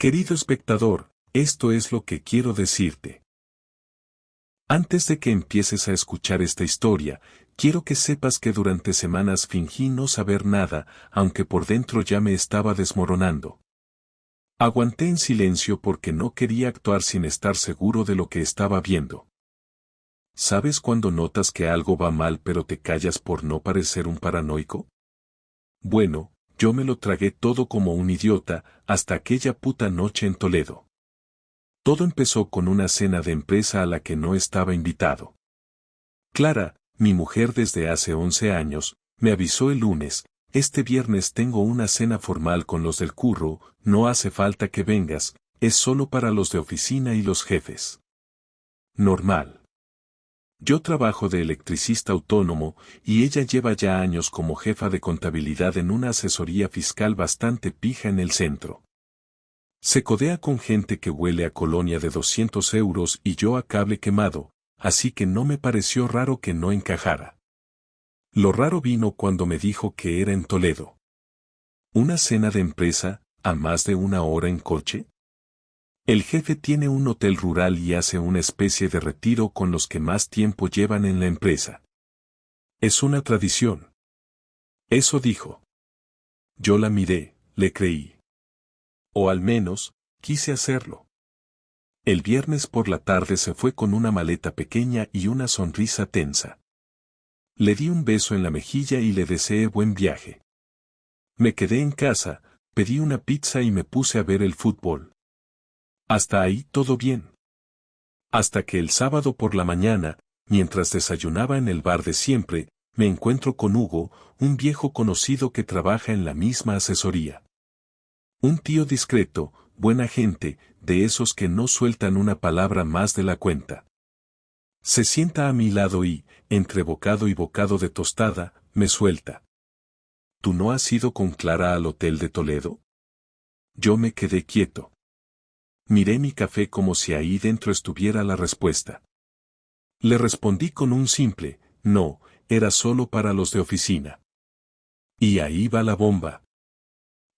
Querido espectador, esto es lo que quiero decirte. Antes de que empieces a escuchar esta historia, quiero que sepas que durante semanas fingí no saber nada, aunque por dentro ya me estaba desmoronando. Aguanté en silencio porque no quería actuar sin estar seguro de lo que estaba viendo. ¿Sabes cuando notas que algo va mal pero te callas por no parecer un paranoico? Bueno, yo me lo tragué todo como un idiota, hasta aquella puta noche en Toledo. Todo empezó con una cena de empresa a la que no estaba invitado. Clara, mi mujer desde hace 11 años, me avisó el lunes: este viernes tengo una cena formal con los del curro, no hace falta que vengas, es solo para los de oficina y los jefes. Normal. Yo trabajo de electricista autónomo, y ella lleva ya años como jefa de contabilidad en una asesoría fiscal bastante pija en el centro. Se codea con gente que huele a colonia de 200 euros y yo a cable quemado, así que no me pareció raro que no encajara. Lo raro vino cuando me dijo que era en Toledo. ¿Una cena de empresa, a más de una hora en coche? El jefe tiene un hotel rural y hace una especie de retiro con los que más tiempo llevan en la empresa. Es una tradición. Eso dijo. Yo la miré, le creí. O al menos, quise hacerlo. El viernes por la tarde se fue con una maleta pequeña y una sonrisa tensa. Le di un beso en la mejilla y le deseé buen viaje. Me quedé en casa, pedí una pizza y me puse a ver el fútbol. Hasta ahí todo bien. Hasta que el sábado por la mañana, mientras desayunaba en el bar de siempre, me encuentro con Hugo, un viejo conocido que trabaja en la misma asesoría. Un tío discreto, buena gente, de esos que no sueltan una palabra más de la cuenta. Se sienta a mi lado y, entre bocado y bocado de tostada, me suelta. ¿Tú no has ido con Clara al hotel de Toledo? Yo me quedé quieto. Miré mi café como si ahí dentro estuviera la respuesta. Le respondí con un simple, no, era solo para los de oficina. Y ahí va la bomba.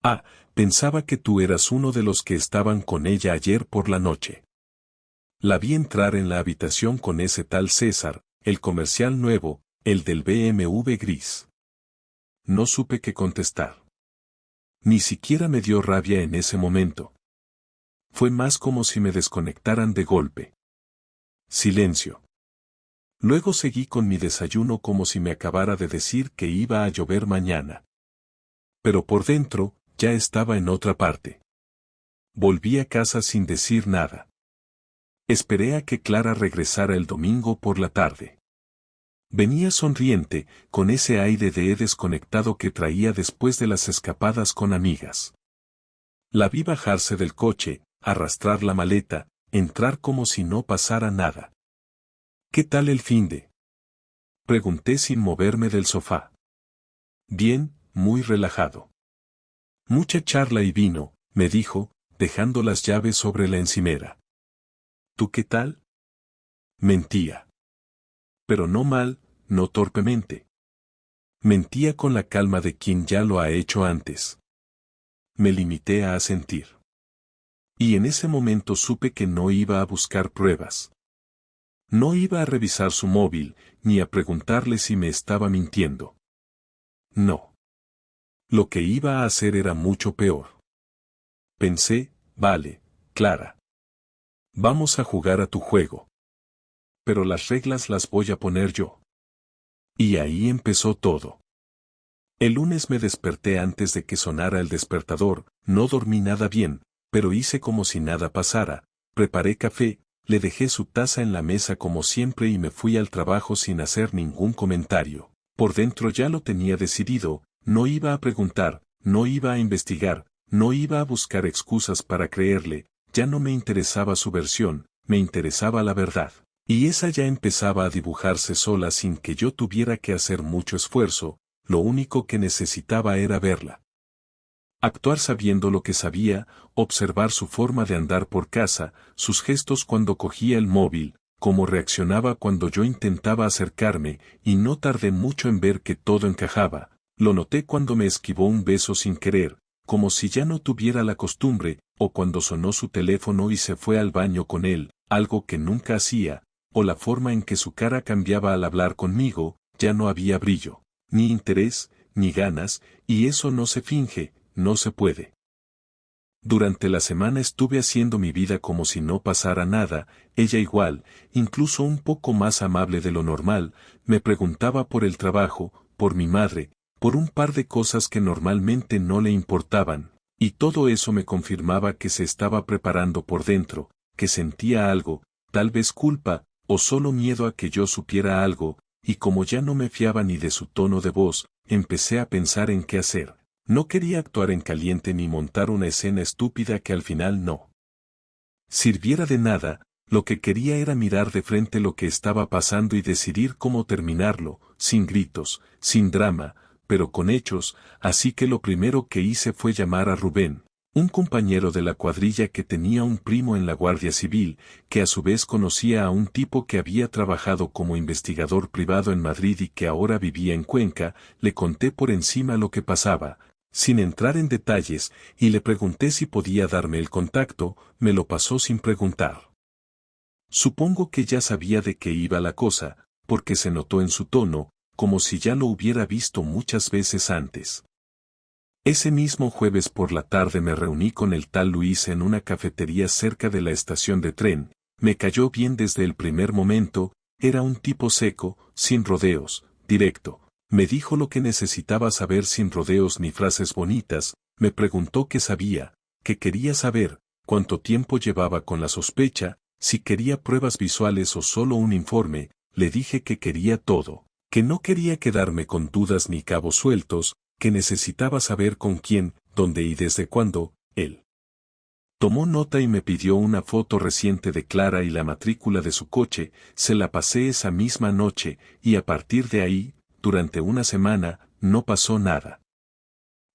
Ah, pensaba que tú eras uno de los que estaban con ella ayer por la noche. La vi entrar en la habitación con ese tal César, el comercial nuevo, el del BMW gris. No supe qué contestar. Ni siquiera me dio rabia en ese momento. Fue más como si me desconectaran de golpe. Silencio. Luego seguí con mi desayuno como si me acabara de decir que iba a llover mañana. Pero por dentro, ya estaba en otra parte. Volví a casa sin decir nada. Esperé a que Clara regresara el domingo por la tarde. Venía sonriente, con ese aire de desconectado que traía después de las escapadas con amigas. La vi bajarse del coche, arrastrar la maleta, entrar como si no pasara nada. ¿Qué tal el finde? Pregunté sin moverme del sofá. Bien, muy relajado. Mucha charla y vino, me dijo, dejando las llaves sobre la encimera. ¿Tú qué tal? Mentía. Pero no mal, no torpemente. Mentía con la calma de quien ya lo ha hecho antes. Me limité a asentir. Y en ese momento supe que no iba a buscar pruebas. No iba a revisar su móvil, ni a preguntarle si me estaba mintiendo. No. Lo que iba a hacer era mucho peor. Pensé, vale, Clara. Vamos a jugar a tu juego. Pero las reglas las voy a poner yo. Y ahí empezó todo. El lunes me desperté antes de que sonara el despertador, no dormí nada bien, pero hice como si nada pasara, preparé café, le dejé su taza en la mesa como siempre y me fui al trabajo sin hacer ningún comentario. Por dentro ya lo tenía decidido, no iba a preguntar, no iba a investigar, no iba a buscar excusas para creerle, ya no me interesaba su versión, me interesaba la verdad. Y esa ya empezaba a dibujarse sola sin que yo tuviera que hacer mucho esfuerzo, lo único que necesitaba era verla. Actuar sabiendo lo que sabía, observar su forma de andar por casa, sus gestos cuando cogía el móvil, cómo reaccionaba cuando yo intentaba acercarme, y no tardé mucho en ver que todo encajaba. Lo noté cuando me esquivó un beso sin querer, como si ya no tuviera la costumbre, o cuando sonó su teléfono y se fue al baño con él, algo que nunca hacía, o la forma en que su cara cambiaba al hablar conmigo, ya no había brillo, ni interés, ni ganas, y eso no se finge, no se puede. Durante la semana estuve haciendo mi vida como si no pasara nada, ella igual, incluso un poco más amable de lo normal, me preguntaba por el trabajo, por mi madre, por un par de cosas que normalmente no le importaban, y todo eso me confirmaba que se estaba preparando por dentro, que sentía algo, tal vez culpa, o solo miedo a que yo supiera algo, y como ya no me fiaba ni de su tono de voz, empecé a pensar en qué hacer. No quería actuar en caliente ni montar una escena estúpida que al final no sirviera de nada, lo que quería era mirar de frente lo que estaba pasando y decidir cómo terminarlo, sin gritos, sin drama, pero con hechos, así que lo primero que hice fue llamar a Rubén, un compañero de la cuadrilla que tenía un primo en la Guardia Civil, que a su vez conocía a un tipo que había trabajado como investigador privado en Madrid y que ahora vivía en Cuenca. Le conté por encima lo que pasaba, sin entrar en detalles, y le pregunté si podía darme el contacto. Me lo pasó sin preguntar. Supongo que ya sabía de qué iba la cosa, porque se notó en su tono, como si ya lo hubiera visto muchas veces antes. Ese mismo jueves por la tarde me reuní con el tal Luis en una cafetería cerca de la estación de tren. Me cayó bien desde el primer momento, era un tipo seco, sin rodeos, directo. Me dijo lo que necesitaba saber sin rodeos ni frases bonitas, me preguntó qué sabía, qué quería saber, cuánto tiempo llevaba con la sospecha, si quería pruebas visuales o solo un informe. Le dije que quería todo, que no quería quedarme con dudas ni cabos sueltos, que necesitaba saber con quién, dónde y desde cuándo. Él tomó nota y me pidió una foto reciente de Clara y la matrícula de su coche. Se la pasé esa misma noche, y a partir de ahí, durante una semana, no pasó nada.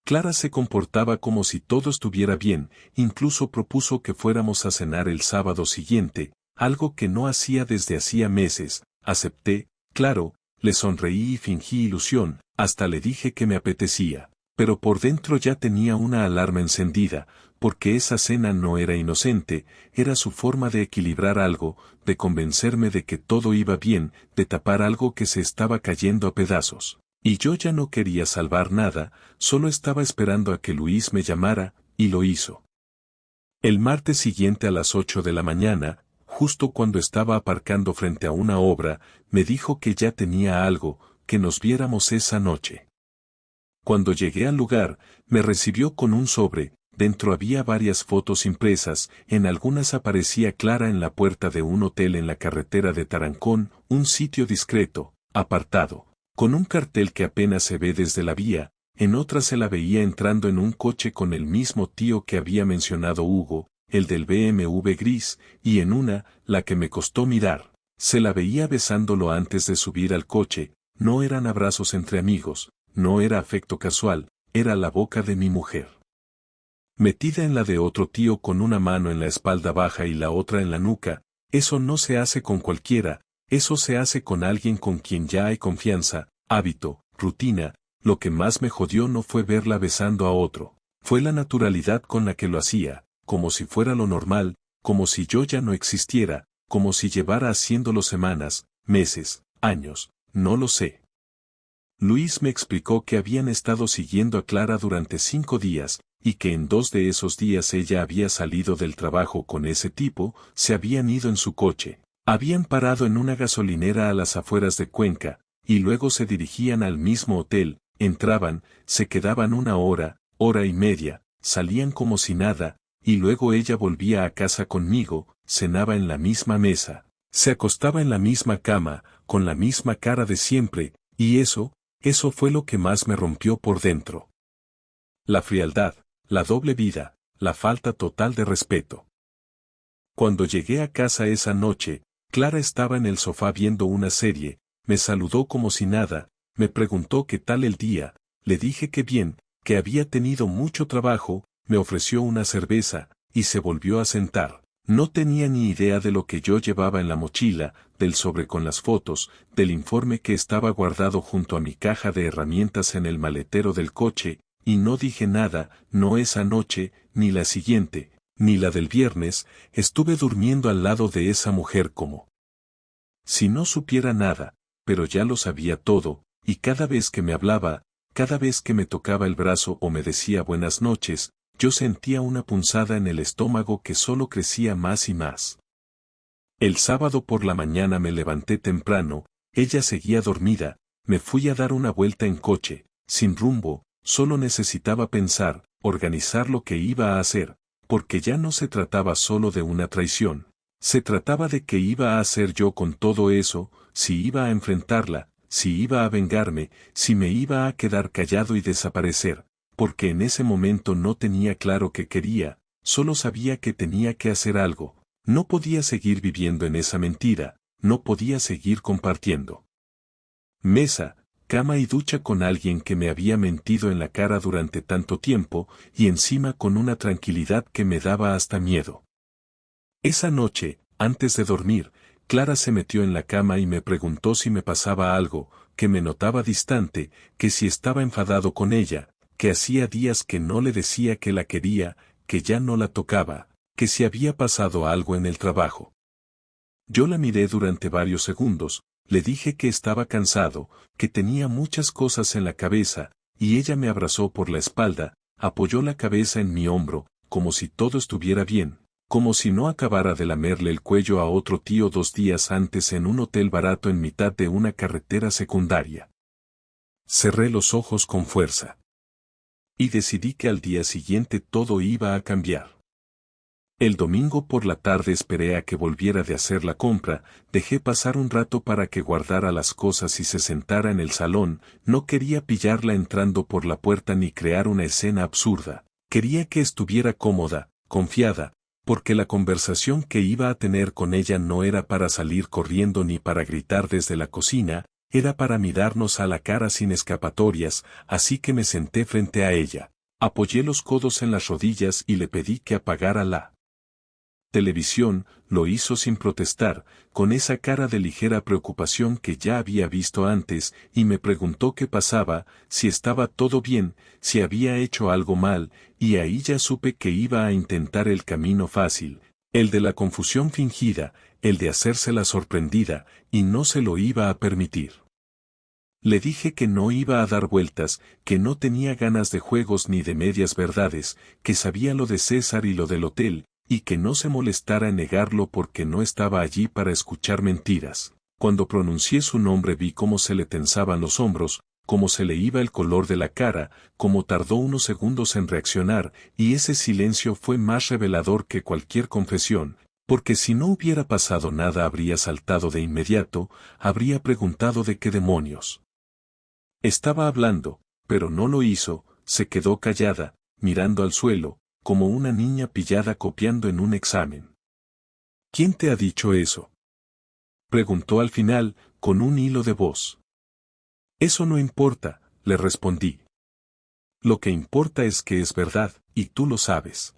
Clara se comportaba como si todo estuviera bien, incluso propuso que fuéramos a cenar el sábado siguiente, algo que no hacía desde hacía meses. Acepté, claro, le sonreí y fingí ilusión, hasta le dije que me apetecía, pero por dentro ya tenía una alarma encendida, porque esa cena no era inocente, era su forma de equilibrar algo, de convencerme de que todo iba bien, de tapar algo que se estaba cayendo a pedazos. Y yo ya no quería salvar nada, solo estaba esperando a que Luis me llamara, y lo hizo. El martes siguiente a las 8 de la mañana, justo cuando estaba aparcando frente a una obra, me dijo que ya tenía algo, que nos viéramos esa noche. Cuando llegué al lugar, me recibió con un sobre. Dentro había varias fotos impresas, en algunas aparecía Clara en la puerta de un hotel en la carretera de Tarancón, un sitio discreto, apartado, con un cartel que apenas se ve desde la vía. En otras se la veía entrando en un coche con el mismo tío que había mencionado Hugo, el del BMW gris, y en una, la que me costó mirar, se la veía besándolo antes de subir al coche. No eran abrazos entre amigos, no era afecto casual, era la boca de mi mujer metida en la de otro tío con una mano en la espalda baja y la otra en la nuca. Eso no se hace con cualquiera, eso se hace con alguien con quien ya hay confianza, hábito, rutina. Lo que más me jodió no fue verla besando a otro, fue la naturalidad con la que lo hacía, como si fuera lo normal, como si yo ya no existiera, como si llevara haciéndolo semanas, meses, años, no lo sé. Luis me explicó que habían estado siguiendo a Clara durante 5 días, y que en 2 de esos días ella había salido del trabajo con ese tipo, se habían ido en su coche, habían parado en una gasolinera a las afueras de Cuenca, y luego se dirigían al mismo hotel, entraban, se quedaban 1 hora, hora y media, salían como si nada, y luego ella volvía a casa conmigo, cenaba en la misma mesa, se acostaba en la misma cama, con la misma cara de siempre, y eso fue lo que más me rompió por dentro. La frialdad, la doble vida, la falta total de respeto. Cuando llegué a casa esa noche, Clara estaba en el sofá viendo una serie, me saludó como si nada, me preguntó qué tal el día, le dije que bien, que había tenido mucho trabajo, me ofreció una cerveza, y se volvió a sentar. No tenía ni idea de lo que yo llevaba en la mochila, del sobre con las fotos, del informe que estaba guardado junto a mi caja de herramientas en el maletero del coche. y no dije nada, no esa noche, ni la siguiente, ni la del viernes, estuve durmiendo al lado de esa mujer como si no supiera nada, pero ya lo sabía todo, y cada vez que me hablaba, cada vez que me tocaba el brazo o me decía buenas noches, yo sentía una punzada en el estómago que solo crecía más y más. El sábado por la mañana me levanté temprano, ella seguía dormida, me fui a dar una vuelta en coche, sin rumbo, solo necesitaba pensar, organizar lo que iba a hacer, porque ya no se trataba solo de una traición, se trataba de qué iba a hacer yo con todo eso, si iba a enfrentarla, si iba a vengarme, si me iba a quedar callado y desaparecer, porque en ese momento no tenía claro qué quería, solo sabía que tenía que hacer algo, no podía seguir viviendo en esa mentira, no podía seguir compartiendo mesa, cama y ducha con alguien que me había mentido en la cara durante tanto tiempo, y encima con una tranquilidad que me daba hasta miedo. Esa noche, antes de dormir, Clara se metió en la cama y me preguntó si me pasaba algo, que me notaba distante, que si estaba enfadado con ella, que hacía días que no le decía que la quería, que ya no la tocaba, que si había pasado algo en el trabajo. Yo la miré durante varios segundos, le dije que estaba cansado, que tenía muchas cosas en la cabeza, y ella me abrazó por la espalda, apoyó la cabeza en mi hombro, como si todo estuviera bien, como si no acabara de lamerle el cuello a otro tío 2 días antes en un hotel barato en mitad de una carretera secundaria. Cerré los ojos con fuerza. Y decidí que al día siguiente todo iba a cambiar. El domingo por la tarde esperé a que volviera de hacer la compra, dejé pasar un rato para que guardara las cosas y se sentara en el salón, no quería pillarla entrando por la puerta ni crear una escena absurda, quería que estuviera cómoda, confiada, porque la conversación que iba a tener con ella no era para salir corriendo ni para gritar desde la cocina, era para mirarnos a la cara sin escapatorias, así que me senté frente a ella, apoyé los codos en las rodillas y le pedí que apagara la televisión, lo hizo sin protestar, con esa cara de ligera preocupación que ya había visto antes, y me preguntó qué pasaba, si estaba todo bien, si había hecho algo mal, y ahí ya supe que iba a intentar el camino fácil, el de la confusión fingida, el de hacérsela sorprendida, y no se lo iba a permitir. Le dije que no iba a dar vueltas, que no tenía ganas de juegos ni de medias verdades, que sabía lo de César y lo del hotel, y que no se molestara en negarlo porque no estaba allí para escuchar mentiras. Cuando pronuncié su nombre vi cómo se le tensaban los hombros, cómo se le iba el color de la cara, cómo tardó unos segundos en reaccionar, y ese silencio fue más revelador que cualquier confesión, porque si no hubiera pasado nada habría saltado de inmediato, habría preguntado de qué demonios estaba hablando, pero no lo hizo, se quedó callada, mirando al suelo, como una niña pillada copiando en un examen. ¿Quién te ha dicho eso?, preguntó al final, con un hilo de voz. Eso no importa, le respondí. Lo que importa es que es verdad, y tú lo sabes.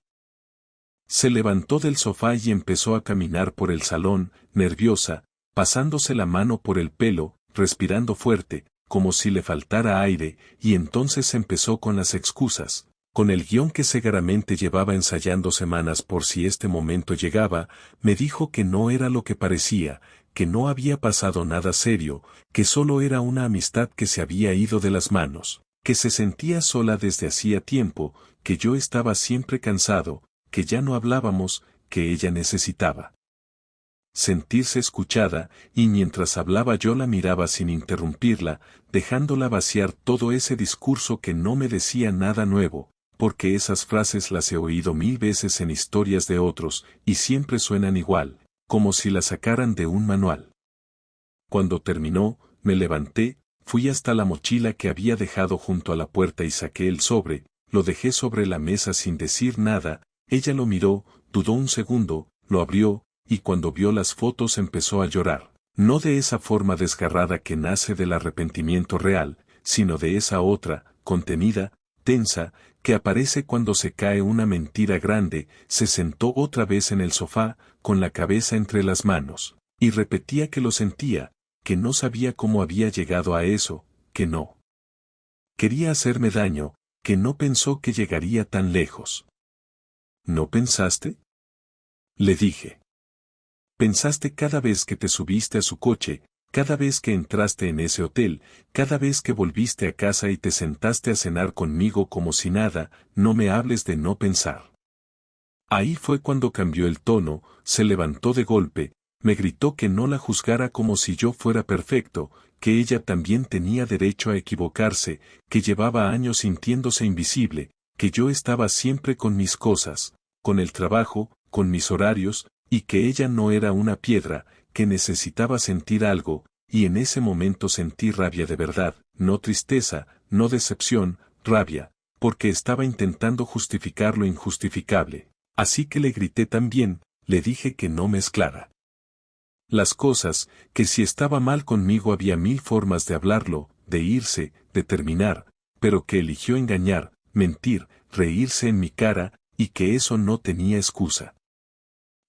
Se levantó del sofá y empezó a caminar por el salón, nerviosa, pasándose la mano por el pelo, respirando fuerte, como si le faltara aire, y entonces empezó con las excusas, con el guión que seguramente llevaba ensayando semanas por si este momento llegaba, me dijo que no era lo que parecía, que no había pasado nada serio, que solo era una amistad que se había ido de las manos, que se sentía sola desde hacía tiempo, que yo estaba siempre cansado, que ya no hablábamos, que ella necesitaba sentirse escuchada, y mientras hablaba yo la miraba sin interrumpirla, dejándola vaciar todo ese discurso que no me decía nada nuevo, porque esas frases las he oído 1000 veces en historias de otros, y siempre suenan igual, como si las sacaran de un manual. Cuando terminó, me levanté, fui hasta la mochila que había dejado junto a la puerta y saqué el sobre, lo dejé sobre la mesa sin decir nada, ella lo miró, dudó un segundo, lo abrió, y cuando vio las fotos empezó a llorar, no de esa forma desgarrada que nace del arrepentimiento real, sino de esa otra, contenida, tensa, que aparece cuando se cae una mentira grande. Se sentó otra vez en el sofá, con la cabeza entre las manos, y repetía que lo sentía, que no sabía cómo había llegado a eso, que no quería hacerme daño, que no pensó que llegaría tan lejos. ¿No pensaste? Le dije. Pensaste cada vez que te subiste a su coche, cada vez que entraste en ese hotel, cada vez que volviste a casa y te sentaste a cenar conmigo como si nada, no me hables de no pensar. Ahí fue cuando cambió el tono, se levantó de golpe, me gritó que no la juzgara como si yo fuera perfecto, que ella también tenía derecho a equivocarse, que llevaba años sintiéndose invisible, que yo estaba siempre con mis cosas, con el trabajo, con mis horarios, y que ella no era una piedra, que necesitaba sentir algo, y en ese momento sentí rabia de verdad, no tristeza, no decepción, rabia, porque estaba intentando justificar lo injustificable. Así que le grité también, le dije que no mezclara las cosas, que si estaba mal conmigo había mil formas de hablarlo, de irse, de terminar, pero que eligió engañar, mentir, reírse en mi cara, y que eso no tenía excusa.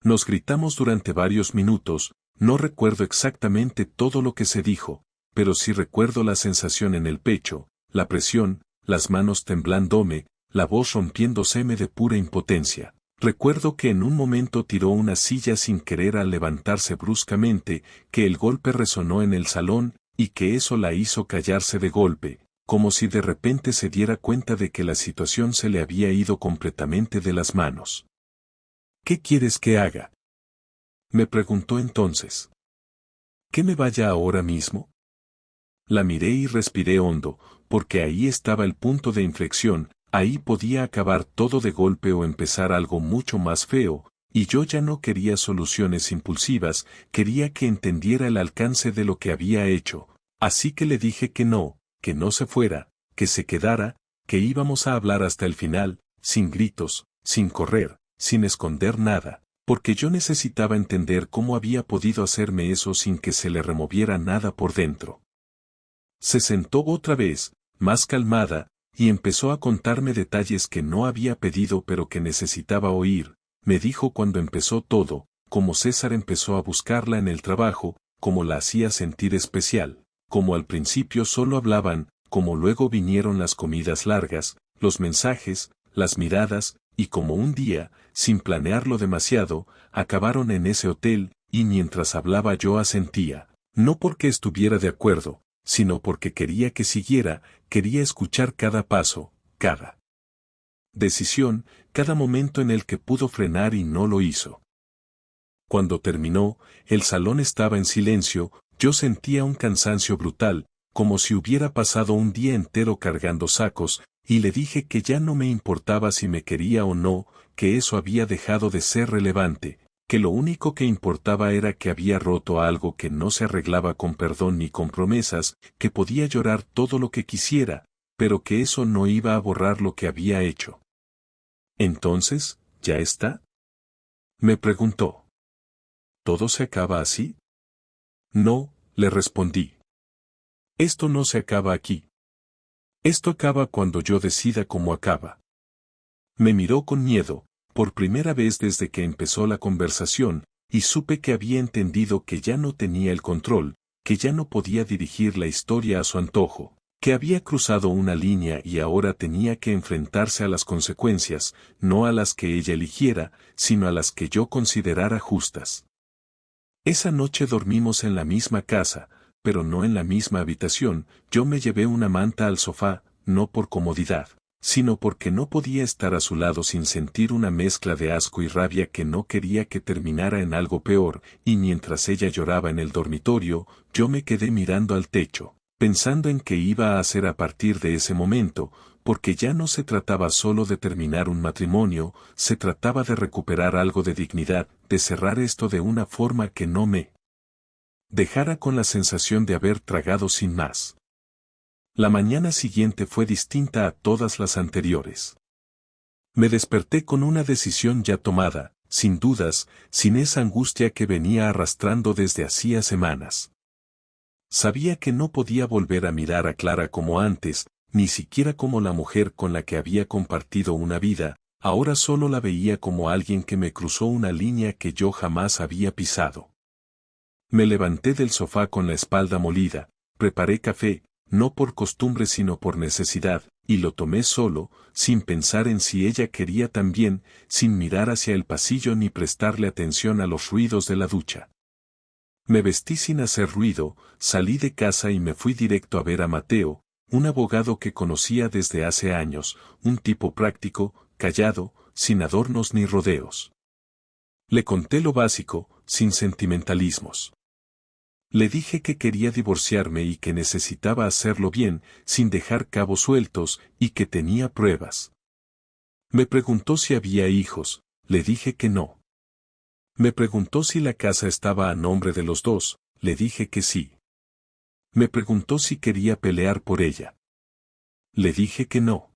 Nos gritamos durante varios minutos, no recuerdo exactamente todo lo que se dijo, pero sí recuerdo la sensación en el pecho, la presión, las manos temblándome, la voz rompiéndoseme de pura impotencia. Recuerdo que en un momento tiró una silla sin querer al levantarse bruscamente, que el golpe resonó en el salón, y que eso la hizo callarse de golpe, como si de repente se diera cuenta de que la situación se le había ido completamente de las manos. ¿Qué quieres que haga? Me preguntó entonces. ¿Que me vaya ahora mismo? La miré y respiré hondo, porque ahí estaba el punto de inflexión, ahí podía acabar todo de golpe o empezar algo mucho más feo, y yo ya no quería soluciones impulsivas, quería que entendiera el alcance de lo que había hecho, así que le dije que no se fuera, que se quedara, que íbamos a hablar hasta el final, sin gritos, sin correr, sin esconder nada, porque yo necesitaba entender cómo había podido hacerme eso sin que se le removiera nada por dentro. Se sentó otra vez, más calmada, y empezó a contarme detalles que no había pedido pero que necesitaba oír. Me dijo cuando empezó todo, cómo César empezó a buscarla en el trabajo, cómo la hacía sentir especial, cómo al principio solo hablaban, cómo luego vinieron las comidas largas, los mensajes, las miradas, y como un día, sin planearlo demasiado, acabaron en ese hotel, y mientras hablaba yo asentía, no porque estuviera de acuerdo, sino porque quería que siguiera, quería escuchar cada paso, cada decisión, cada momento en el que pudo frenar y no lo hizo. Cuando terminó, el salón estaba en silencio, yo sentía un cansancio brutal, como si hubiera pasado un día entero cargando sacos, y le dije que ya no me importaba si me quería o no, que eso había dejado de ser relevante, que lo único que importaba era que había roto algo que no se arreglaba con perdón ni con promesas, que podía llorar todo lo que quisiera, pero que eso no iba a borrar lo que había hecho. Entonces, ¿ya está? Me preguntó. ¿Todo se acaba así? No, le respondí. Esto no se acaba aquí. Esto acaba cuando yo decida cómo acaba. Me miró con miedo, por primera vez desde que empezó la conversación, y supe que había entendido que ya no tenía el control, que ya no podía dirigir la historia a su antojo, que había cruzado una línea y ahora tenía que enfrentarse a las consecuencias, no a las que ella eligiera, sino a las que yo considerara justas. Esa noche dormimos en la misma casa, pero no en la misma habitación. Yo me llevé una manta al sofá, no por comodidad, sino porque no podía estar a su lado sin sentir una mezcla de asco y rabia que no quería que terminara en algo peor, y mientras ella lloraba en el dormitorio, yo me quedé mirando al techo, pensando en qué iba a hacer a partir de ese momento, porque ya no se trataba solo de terminar un matrimonio, se trataba de recuperar algo de dignidad, de cerrar esto de una forma que no me dejara con la sensación de haber tragado sin más. La mañana siguiente fue distinta a todas las anteriores. Me desperté con una decisión ya tomada, sin dudas, sin esa angustia que venía arrastrando desde hacía semanas. Sabía que no podía volver a mirar a Clara como antes, ni siquiera como la mujer con la que había compartido una vida, ahora solo la veía como alguien que me cruzó una línea que yo jamás había pisado. Me levanté del sofá con la espalda molida, preparé café, no por costumbre sino por necesidad, y lo tomé solo, sin pensar en si ella quería también, sin mirar hacia el pasillo ni prestarle atención a los ruidos de la ducha. Me vestí sin hacer ruido, salí de casa y me fui directo a ver a Mateo, un abogado que conocía desde hace años, un tipo práctico, callado, sin adornos ni rodeos. Le conté lo básico, sin sentimentalismos. Le dije que quería divorciarme y que necesitaba hacerlo bien, sin dejar cabos sueltos, y que tenía pruebas. Me preguntó si había hijos, le dije que no. Me preguntó si la casa estaba a nombre de los dos, le dije que sí. Me preguntó si quería pelear por ella. Le dije que no.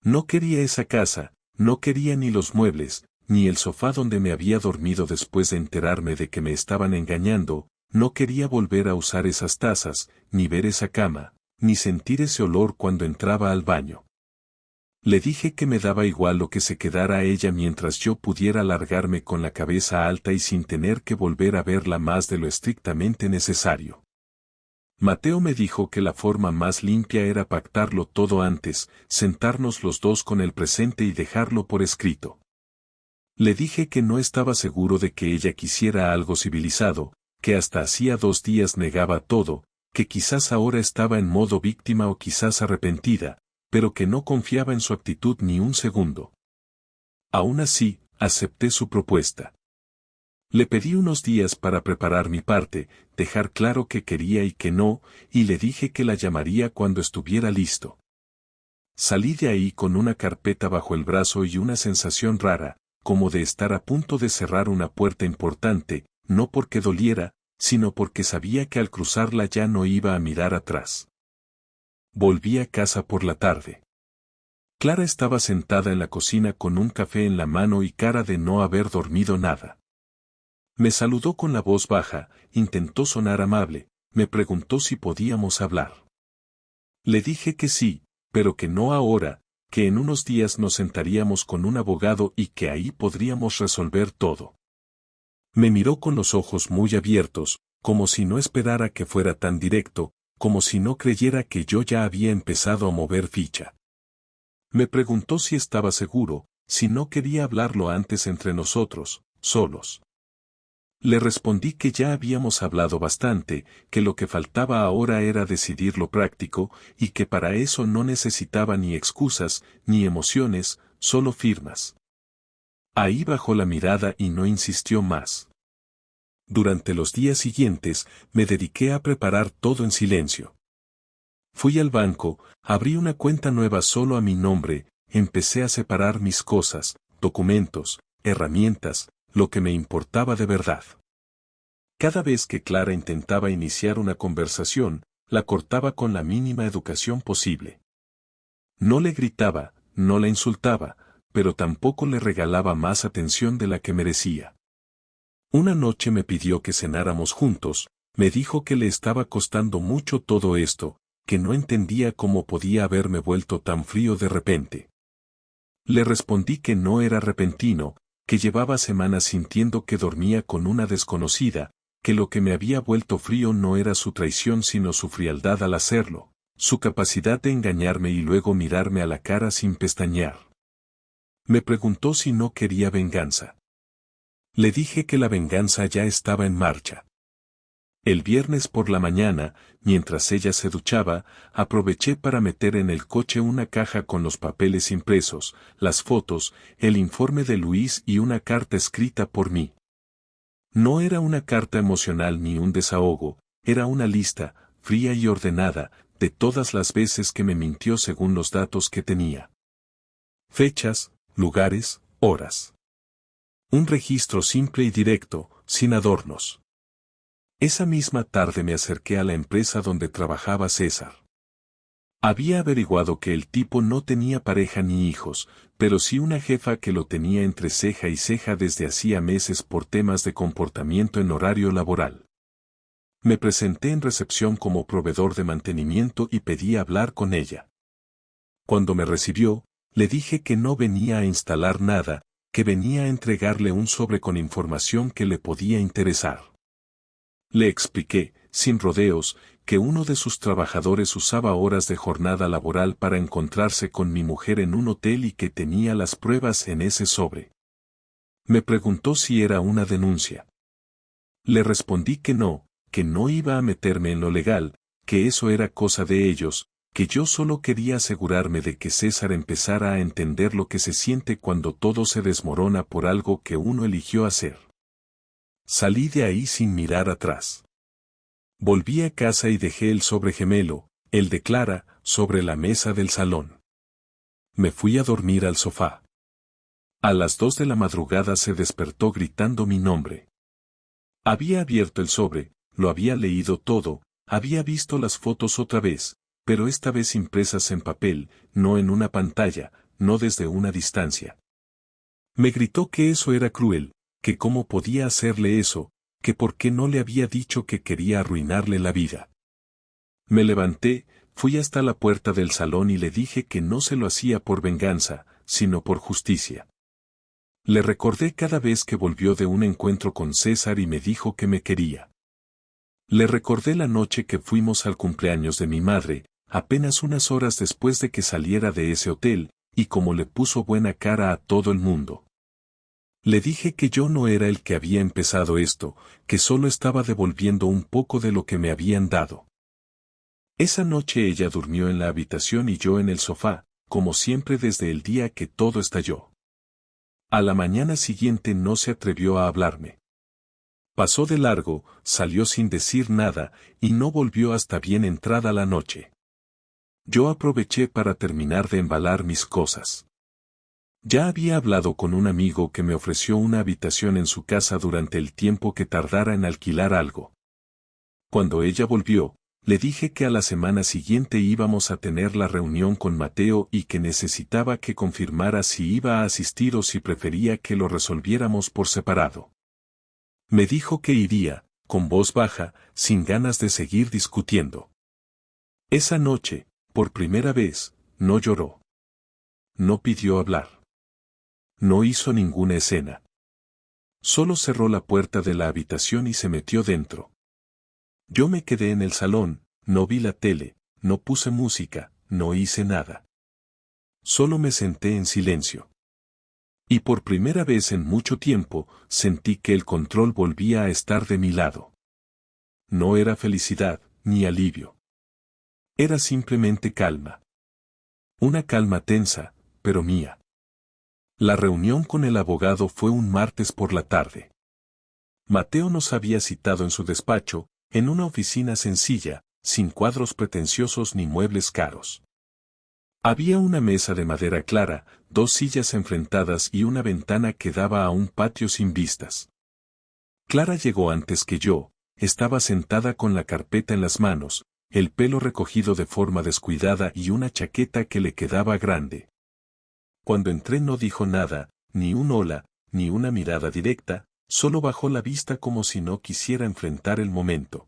No quería esa casa, no quería ni los muebles, ni el sofá donde me había dormido después de enterarme de que me estaban engañando. No quería volver a usar esas tazas, ni ver esa cama, ni sentir ese olor cuando entraba al baño. Le dije que me daba igual lo que se quedara ella mientras yo pudiera largarme con la cabeza alta y sin tener que volver a verla más de lo estrictamente necesario. Mateo me dijo que la forma más limpia era pactarlo todo antes, sentarnos los dos con el presente y dejarlo por escrito. Le dije que no estaba seguro de que ella quisiera algo civilizado, que hasta hacía 2 días negaba todo, que quizás ahora estaba en modo víctima o quizás arrepentida, pero que no confiaba en su actitud ni un segundo. Aún así, acepté su propuesta. Le pedí unos días para preparar mi parte, dejar claro que quería y que no, y le dije que la llamaría cuando estuviera listo. Salí de ahí con una carpeta bajo el brazo y una sensación rara, como de estar a punto de cerrar una puerta importante, no porque doliera, sino porque sabía que al cruzarla ya no iba a mirar atrás. Volví a casa por la tarde. Clara estaba sentada en la cocina con un café en la mano y cara de no haber dormido nada. Me saludó con la voz baja, intentó sonar amable, me preguntó si podíamos hablar. Le dije que sí, pero que no ahora, que en unos días nos sentaríamos con un abogado y que ahí podríamos resolver todo. Me miró con los ojos muy abiertos, como si no esperara que fuera tan directo, como si no creyera que yo ya había empezado a mover ficha. Me preguntó si estaba seguro, si no quería hablarlo antes entre nosotros, solos. Le respondí que ya habíamos hablado bastante, que lo que faltaba ahora era decidir lo práctico, y que para eso no necesitaba ni excusas, ni emociones, solo firmas. Ahí bajó la mirada y no insistió más. Durante los días siguientes, me dediqué a preparar todo en silencio. Fui al banco, abrí una cuenta nueva solo a mi nombre, empecé a separar mis cosas, documentos, herramientas, lo que me importaba de verdad. Cada vez que Clara intentaba iniciar una conversación, la cortaba con la mínima educación posible. No le gritaba, no la insultaba, pero tampoco le regalaba más atención de la que merecía. Una noche me pidió que cenáramos juntos, me dijo que le estaba costando mucho todo esto, que no entendía cómo podía haberme vuelto tan frío de repente. Le respondí que no era repentino, que llevaba semanas sintiendo que dormía con una desconocida, que lo que me había vuelto frío no era su traición sino su frialdad al hacerlo, su capacidad de engañarme y luego mirarme a la cara sin pestañear. Me preguntó si no quería venganza. Le dije que la venganza ya estaba en marcha. El viernes por la mañana, mientras ella se duchaba, aproveché para meter en el coche una caja con los papeles impresos, las fotos, el informe de Luis y una carta escrita por mí. No era una carta emocional ni un desahogo, era una lista, fría y ordenada, de todas las veces que me mintió según los datos que tenía. Fechas, lugares, horas. Un registro simple y directo, sin adornos. Esa misma tarde me acerqué a la empresa donde trabajaba César. Había averiguado que el tipo no tenía pareja ni hijos, pero sí una jefa que lo tenía entre ceja y ceja desde hacía meses por temas de comportamiento en horario laboral. Me presenté en recepción como proveedor de mantenimiento y pedí hablar con ella. Cuando me recibió, le dije que no venía a instalar nada, que venía a entregarle un sobre con información que le podía interesar. Le expliqué, sin rodeos, que uno de sus trabajadores usaba horas de jornada laboral para encontrarse con mi mujer en un hotel y que tenía las pruebas en ese sobre. Me preguntó si era una denuncia. Le respondí que no iba a meterme en lo legal, que eso era cosa de ellos, que yo solo quería asegurarme de que César empezara a entender lo que se siente cuando todo se desmorona por algo que uno eligió hacer. Salí de ahí sin mirar atrás. Volví a casa y dejé el sobre gemelo, el de Clara, sobre la mesa del salón. Me fui a dormir al sofá. A las 2 de la madrugada se despertó gritando mi nombre. Había abierto el sobre, lo había leído todo, había visto las fotos otra vez, pero esta vez impresas en papel, no en una pantalla, no desde una distancia. Me gritó que eso era cruel, que cómo podía hacerle eso, que por qué no le había dicho que quería arruinarle la vida. Me levanté, fui hasta la puerta del salón y le dije que no se lo hacía por venganza, sino por justicia. Le recordé cada vez que volvió de un encuentro con César y me dijo que me quería. Le recordé la noche que fuimos al cumpleaños de mi madre, apenas unas horas después de que saliera de ese hotel, y cómo le puso buena cara a todo el mundo. Le dije que yo no era el que había empezado esto, que solo estaba devolviendo un poco de lo que me habían dado. Esa noche ella durmió en la habitación y yo en el sofá, como siempre desde el día que todo estalló. A la mañana siguiente no se atrevió a hablarme. Pasó de largo, salió sin decir nada, y no volvió hasta bien entrada la noche. Yo aproveché para terminar de embalar mis cosas. Ya había hablado con un amigo que me ofreció una habitación en su casa durante el tiempo que tardara en alquilar algo. Cuando ella volvió, le dije que a la semana siguiente íbamos a tener la reunión con Mateo y que necesitaba que confirmara si iba a asistir o si prefería que lo resolviéramos por separado. Me dijo que iría, con voz baja, sin ganas de seguir discutiendo. Esa noche, por primera vez, no lloró. No pidió hablar. No hizo ninguna escena. Solo cerró la puerta de la habitación y se metió dentro. Yo me quedé en el salón, no vi la tele, no puse música, no hice nada. Solo me senté en silencio. Y por primera vez en mucho tiempo, sentí que el control volvía a estar de mi lado. No era felicidad, ni alivio. Era simplemente calma. Una calma tensa, pero mía. La reunión con el abogado fue un martes por la tarde. Mateo nos había citado en su despacho, en una oficina sencilla, sin cuadros pretenciosos ni muebles caros. Había una mesa de madera clara, 2 sillas enfrentadas y una ventana que daba a un patio sin vistas. Clara llegó antes que yo, estaba sentada con la carpeta en las manos, el pelo recogido de forma descuidada y una chaqueta que le quedaba grande. Cuando entré no dijo nada, ni un hola, ni una mirada directa, solo bajó la vista como si no quisiera enfrentar el momento.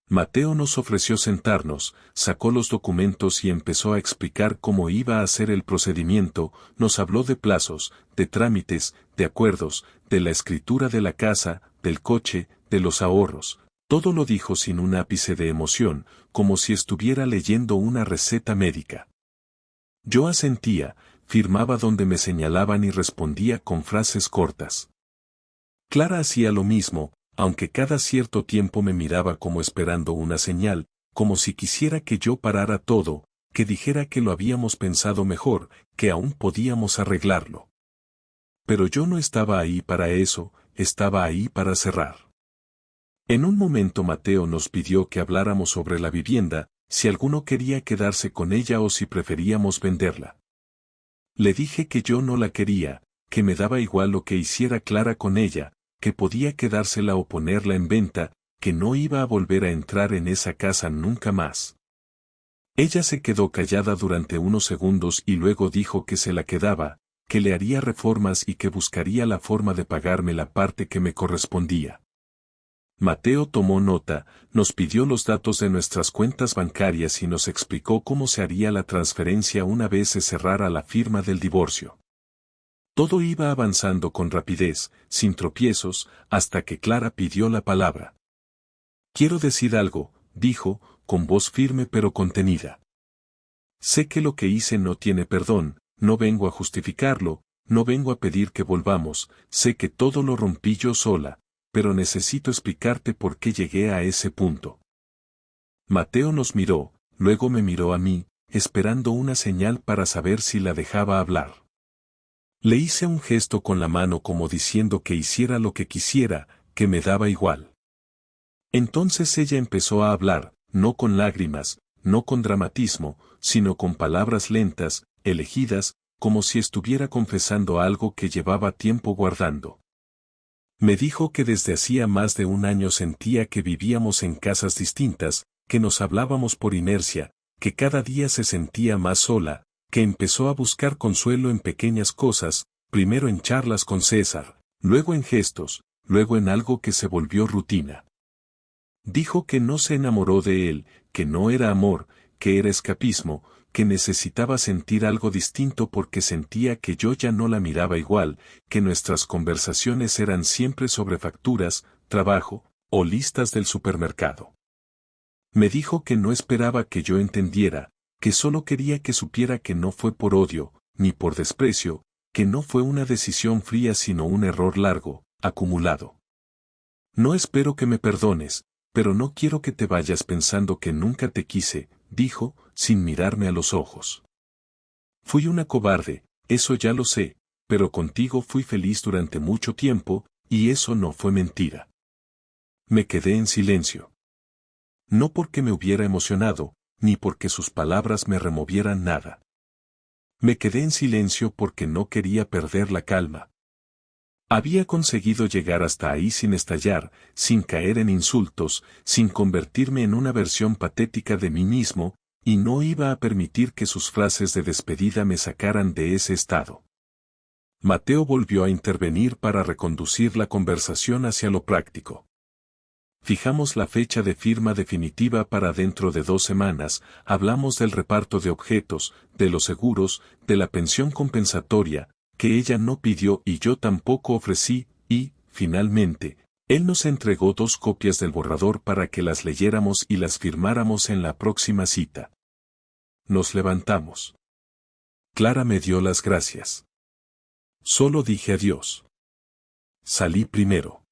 Mateo nos ofreció sentarnos, sacó los documentos y empezó a explicar cómo iba a ser el procedimiento, nos habló de plazos, de trámites, de acuerdos, de la escritura de la casa, del coche, de los ahorros. Todo lo dijo sin un ápice de emoción, como si estuviera leyendo una receta médica. Yo asentía, firmaba donde me señalaban y respondía con frases cortas. Clara hacía lo mismo, aunque cada cierto tiempo me miraba como esperando una señal, como si quisiera que yo parara todo, que dijera que lo habíamos pensado mejor, que aún podíamos arreglarlo. Pero yo no estaba ahí para eso, estaba ahí para cerrar. En un momento Mateo nos pidió que habláramos sobre la vivienda, si alguno quería quedarse con ella o si preferíamos venderla. Le dije que yo no la quería, que me daba igual lo que hiciera Clara con ella, que podía quedársela o ponerla en venta, que no iba a volver a entrar en esa casa nunca más. Ella se quedó callada durante unos segundos y luego dijo que se la quedaba, que le haría reformas y que buscaría la forma de pagarme la parte que me correspondía. Mateo tomó nota, nos pidió los datos de nuestras cuentas bancarias y nos explicó cómo se haría la transferencia una vez se cerrara la firma del divorcio. Todo iba avanzando con rapidez, sin tropiezos, hasta que Clara pidió la palabra. Quiero decir algo, dijo, con voz firme pero contenida. Sé que lo que hice no tiene perdón, no vengo a justificarlo, no vengo a pedir que volvamos, sé que todo lo rompí yo sola, pero necesito explicarte por qué llegué a ese punto. Mateo nos miró, luego me miró a mí, esperando una señal para saber si la dejaba hablar. Le hice un gesto con la mano como diciendo que hiciera lo que quisiera, que me daba igual. Entonces ella empezó a hablar, no con lágrimas, no con dramatismo, sino con palabras lentas, elegidas, como si estuviera confesando algo que llevaba tiempo guardando. Me dijo que desde hacía más de un año sentía que vivíamos en casas distintas, que nos hablábamos por inercia, que cada día se sentía más sola, que empezó a buscar consuelo en pequeñas cosas, primero en charlas con César, luego en gestos, luego en algo que se volvió rutina. Dijo que no se enamoró de él, que no era amor, que era escapismo, que necesitaba sentir algo distinto porque sentía que yo ya no la miraba igual, que nuestras conversaciones eran siempre sobre facturas, trabajo, o listas del supermercado. Me dijo que no esperaba que yo entendiera, que solo quería que supiera que no fue por odio, ni por desprecio, que no fue una decisión fría sino un error largo, acumulado. No espero que me perdones, pero no quiero que te vayas pensando que nunca te quise, dijo, sin mirarme a los ojos. Fui una cobarde, eso ya lo sé, pero contigo fui feliz durante mucho tiempo, y eso no fue mentira. Me quedé en silencio. No porque me hubiera emocionado, ni porque sus palabras me removieran nada. Me quedé en silencio porque no quería perder la calma. Había conseguido llegar hasta ahí sin estallar, sin caer en insultos, sin convertirme en una versión patética de mí mismo, y no iba a permitir que sus frases de despedida me sacaran de ese estado. Mateo volvió a intervenir para reconducir la conversación hacia lo práctico. Fijamos la fecha de firma definitiva para dentro de 2 semanas, hablamos del reparto de objetos, de los seguros, de la pensión compensatoria, que ella no pidió y yo tampoco ofrecí, y, finalmente, él nos entregó 2 copias del borrador para que las leyéramos y las firmáramos en la próxima cita. Nos levantamos. Clara me dio las gracias. Solo dije adiós. Salí primero.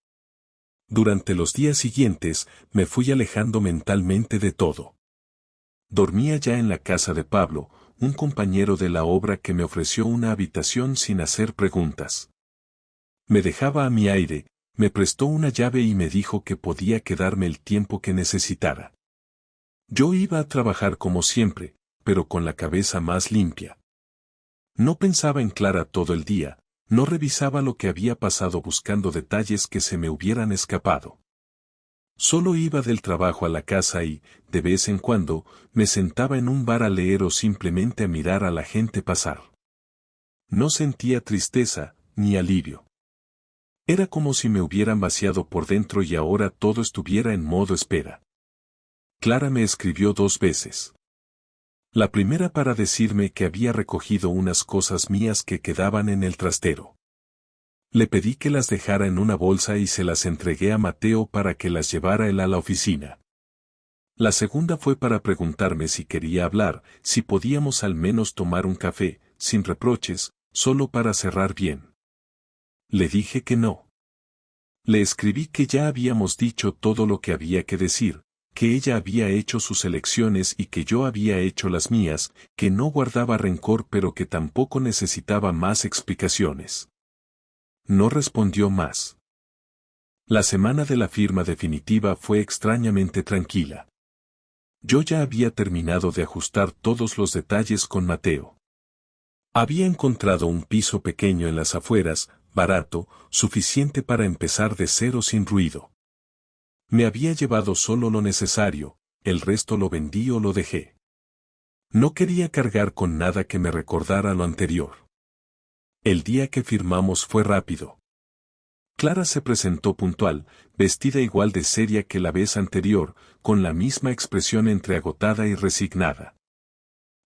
Durante los días siguientes, me fui alejando mentalmente de todo. Dormía ya en la casa de Pablo, un compañero de la obra que me ofreció una habitación sin hacer preguntas. Me dejaba a mi aire, me prestó una llave y me dijo que podía quedarme el tiempo que necesitara. Yo iba a trabajar como siempre, pero con la cabeza más limpia. No pensaba en Clara todo el día, no revisaba lo que había pasado buscando detalles que se me hubieran escapado. Solo iba del trabajo a la casa y, de vez en cuando, me sentaba en un bar a leer o simplemente a mirar a la gente pasar. No sentía tristeza, ni alivio. Era como si me hubieran vaciado por dentro y ahora todo estuviera en modo espera. Clara me escribió 2 veces. La primera para decirme que había recogido unas cosas mías que quedaban en el trastero. Le pedí que las dejara en una bolsa y se las entregué a Mateo para que las llevara él a la oficina. La segunda fue para preguntarme si quería hablar, si podíamos al menos tomar un café, sin reproches, solo para cerrar bien. Le dije que no. Le escribí que ya habíamos dicho todo lo que había que decir, que ella había hecho sus elecciones y que yo había hecho las mías, que no guardaba rencor pero que tampoco necesitaba más explicaciones. No respondió más. La semana de la firma definitiva fue extrañamente tranquila. Yo ya había terminado de ajustar todos los detalles con Mateo. Había encontrado un piso pequeño en las afueras, barato, suficiente para empezar de cero sin ruido. Me había llevado solo lo necesario, el resto lo vendí o lo dejé. No quería cargar con nada que me recordara lo anterior. El día que firmamos fue rápido. Clara se presentó puntual, vestida igual de seria que la vez anterior, con la misma expresión entre agotada y resignada.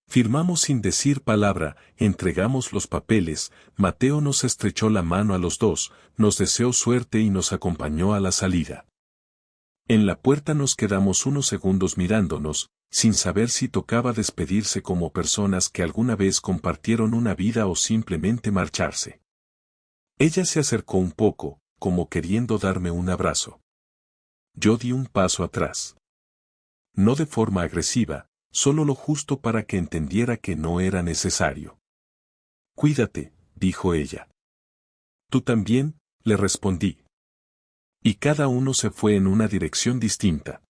Firmamos sin decir palabra, entregamos los papeles, Mateo nos estrechó la mano a los 2, nos deseó suerte y nos acompañó a la salida. En la puerta nos quedamos unos segundos mirándonos, sin saber si tocaba despedirse como personas que alguna vez compartieron una vida o simplemente marcharse. Ella se acercó un poco, como queriendo darme un abrazo. Yo di un paso atrás. No de forma agresiva, solo lo justo para que entendiera que no era necesario. Cuídate, dijo ella. Tú también, le respondí. Y cada uno se fue en una dirección distinta.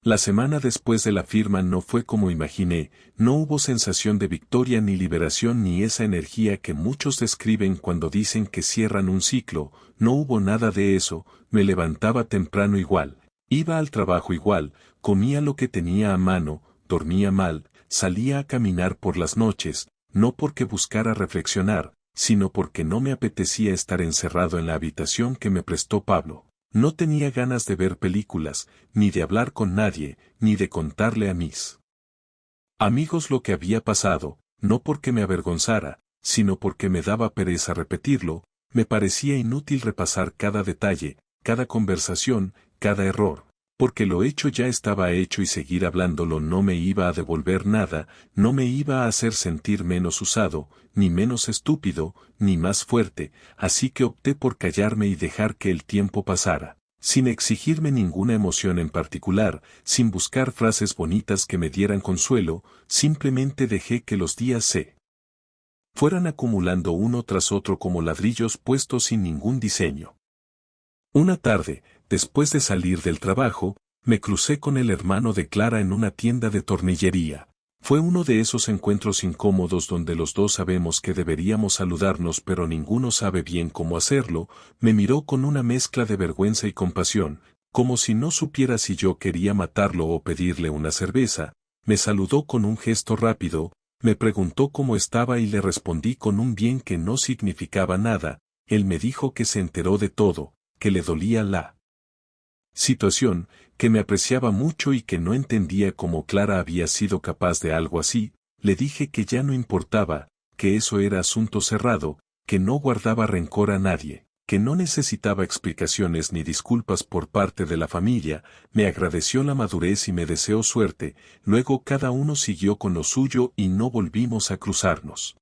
La semana después de la firma no fue como imaginé, no hubo sensación de victoria ni liberación ni esa energía que muchos describen cuando dicen que cierran un ciclo, no hubo nada de eso, me levantaba temprano igual, iba al trabajo igual, comía lo que tenía a mano, dormía mal, salía a caminar por las noches, no porque buscara reflexionar, sino porque no me apetecía estar encerrado en la habitación que me prestó Pablo. No tenía ganas de ver películas, ni de hablar con nadie, ni de contarle a mis amigos lo que había pasado, no porque me avergonzara, sino porque me daba pereza repetirlo, me parecía inútil repasar cada detalle, cada conversación, cada error, porque lo hecho ya estaba hecho y seguir hablándolo no me iba a devolver nada, no me iba a hacer sentir menos usado, ni menos estúpido, ni más fuerte, así que opté por callarme y dejar que el tiempo pasara, sin exigirme ninguna emoción en particular, sin buscar frases bonitas que me dieran consuelo, simplemente dejé que los días se fueran acumulando uno tras otro como ladrillos puestos sin ningún diseño. Una tarde, después de salir del trabajo, me crucé con el hermano de Clara en una tienda de tornillería. Fue uno de esos encuentros incómodos donde los dos sabemos que deberíamos saludarnos pero ninguno sabe bien cómo hacerlo, me miró con una mezcla de vergüenza y compasión, como si no supiera si yo quería matarlo o pedirle una cerveza, me saludó con un gesto rápido, me preguntó cómo estaba y le respondí con un bien que no significaba nada, él me dijo que se enteró de todo, que le dolía la situación, que me apreciaba mucho y que no entendía cómo Clara había sido capaz de algo así, le dije que ya no importaba, que eso era asunto cerrado, que no guardaba rencor a nadie, que no necesitaba explicaciones ni disculpas por parte de la familia, me agradeció la madurez y me deseó suerte, luego cada uno siguió con lo suyo y no volvimos a cruzarnos.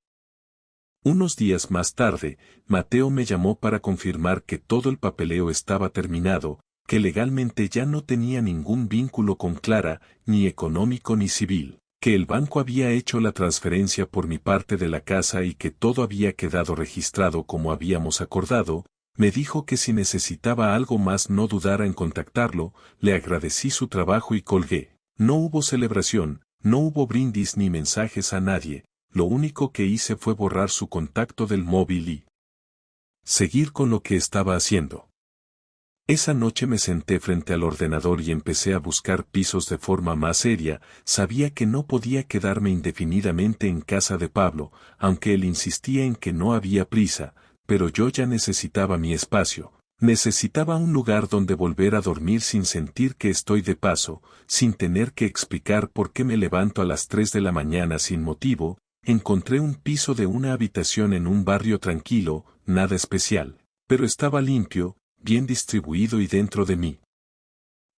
Unos días más tarde, Mateo me llamó para confirmar que todo el papeleo estaba terminado, que legalmente ya no tenía ningún vínculo con Clara, ni económico ni civil, que el banco había hecho la transferencia por mi parte de la casa y que todo había quedado registrado como habíamos acordado, me dijo que si necesitaba algo más no dudara en contactarlo, le agradecí su trabajo y colgué. No hubo celebración, no hubo brindis ni mensajes a nadie. Lo único que hice fue borrar su contacto del móvil y seguir con lo que estaba haciendo. Esa noche me senté frente al ordenador y empecé a buscar pisos de forma más seria, sabía que no podía quedarme indefinidamente en casa de Pablo, aunque él insistía en que no había prisa, pero yo ya necesitaba mi espacio, necesitaba un lugar donde volver a dormir sin sentir que estoy de paso, sin tener que explicar por qué me levanto a las 3 de la mañana sin motivo. Encontré un piso de una habitación en un barrio tranquilo, nada especial, pero estaba limpio, bien distribuido y dentro de mí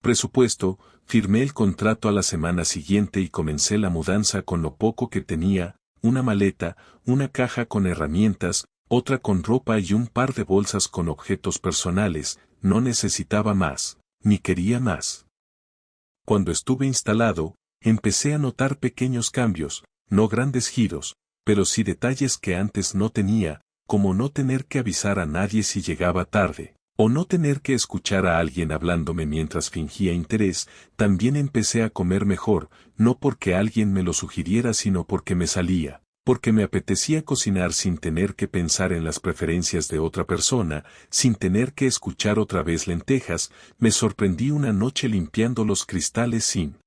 presupuesto, firmé el contrato a la semana siguiente y comencé la mudanza con lo poco que tenía, una maleta, una caja con herramientas, otra con ropa y un par de bolsas con objetos personales, no necesitaba más, ni quería más. Cuando estuve instalado, empecé a notar pequeños cambios, no grandes giros, pero sí detalles que antes no tenía, como no tener que avisar a nadie si llegaba tarde, o no tener que escuchar a alguien hablándome mientras fingía interés. También empecé a comer mejor, no porque alguien me lo sugiriera sino porque me salía, porque me apetecía cocinar sin tener que pensar en las preferencias de otra persona, sin tener que escuchar otra vez lentejas. Me sorprendí una noche limpiando los cristales sin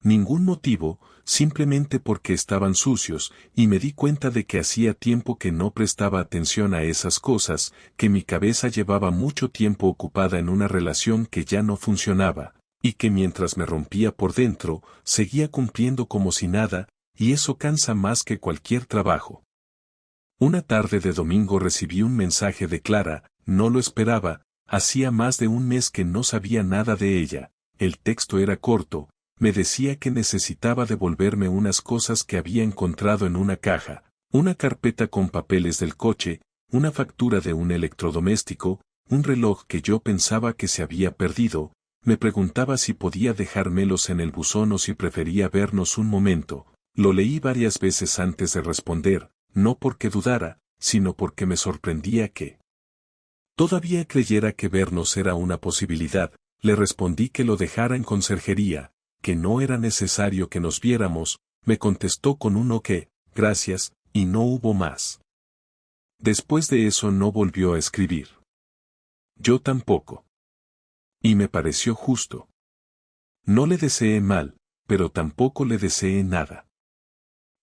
ningún motivo, simplemente porque estaban sucios, y me di cuenta de que hacía tiempo que no prestaba atención a esas cosas, que mi cabeza llevaba mucho tiempo ocupada en una relación que ya no funcionaba, y que mientras me rompía por dentro, seguía cumpliendo como si nada, y eso cansa más que cualquier trabajo. Una tarde de domingo recibí un mensaje de Clara, no lo esperaba, Hacía más de un mes que no sabía nada de ella, el texto era corto, me decía que necesitaba devolverme unas cosas que había encontrado en una caja, una carpeta con papeles del coche, una factura de un electrodoméstico, un reloj que yo pensaba que se había perdido, me preguntaba si podía dejármelos en el buzón o si prefería vernos un momento. Lo leí varias veces antes de responder, no porque dudara, sino porque me sorprendía que todavía creyera que vernos era una posibilidad. Le respondí que lo dejara en conserjería, que no era necesario que nos viéramos, me contestó con un ok, gracias, y no hubo más. Después de eso no volvió a escribir. Yo tampoco. Y me pareció justo. No le deseé mal, pero tampoco le deseé nada.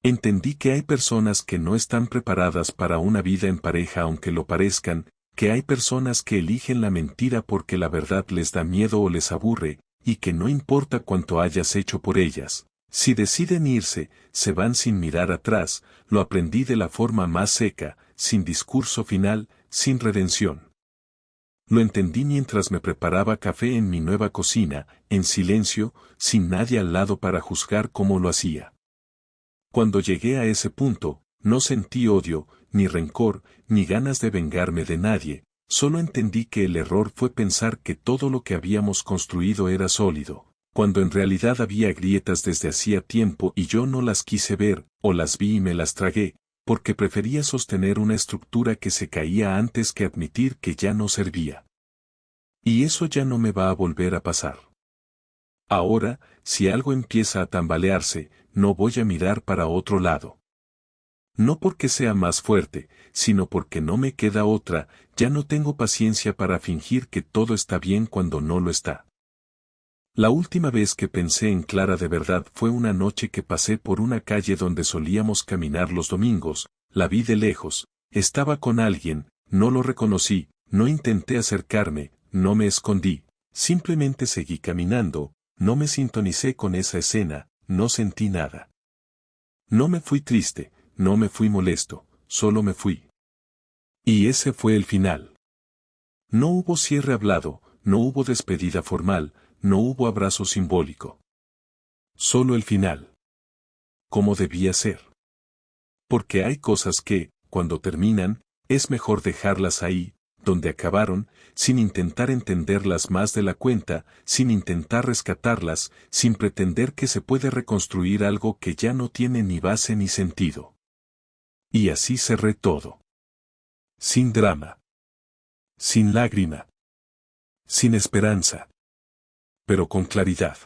Entendí que hay personas que no están preparadas para una vida en pareja aunque lo parezcan, que hay personas que eligen la mentira porque la verdad les da miedo o les aburre, y que no importa cuánto hayas hecho por ellas, si deciden irse, se van sin mirar atrás. Lo aprendí de la forma más seca, sin discurso final, sin redención. Lo entendí mientras me preparaba café en mi nueva cocina, en silencio, sin nadie al lado para juzgar cómo lo hacía. Cuando llegué a ese punto, no sentí odio, ni rencor, ni ganas de vengarme de nadie, solo entendí que el error fue pensar que todo lo que habíamos construido era sólido, cuando en realidad había grietas desde hacía tiempo y yo no las quise ver, o las vi y me las tragué, porque prefería sostener una estructura que se caía antes que admitir que ya no servía. Y eso ya no me va a volver a pasar. Ahora, si algo empieza a tambalearse, no voy a mirar para otro lado. No porque sea más fuerte, sino porque no me queda otra, ya no tengo paciencia para fingir que todo está bien cuando no lo está. La última vez que pensé en Clara de verdad fue una noche que pasé por una calle donde solíamos caminar los domingos, la vi de lejos, estaba con alguien, no lo reconocí, no intenté acercarme, no me escondí, simplemente seguí caminando, no me sintonicé con esa escena, no sentí nada. No me fui triste, no me fui molesto, solo me fui. Y ese fue el final. No hubo cierre hablado, no hubo despedida formal, no hubo abrazo simbólico. Solo el final. Como debía ser. Porque hay cosas que, cuando terminan, es mejor dejarlas ahí, donde acabaron, sin intentar entenderlas más de la cuenta, sin intentar rescatarlas, sin pretender que se puede reconstruir algo que ya no tiene ni base ni sentido. Y así cerré todo. Sin drama. Sin lágrima. Sin esperanza. Pero con claridad.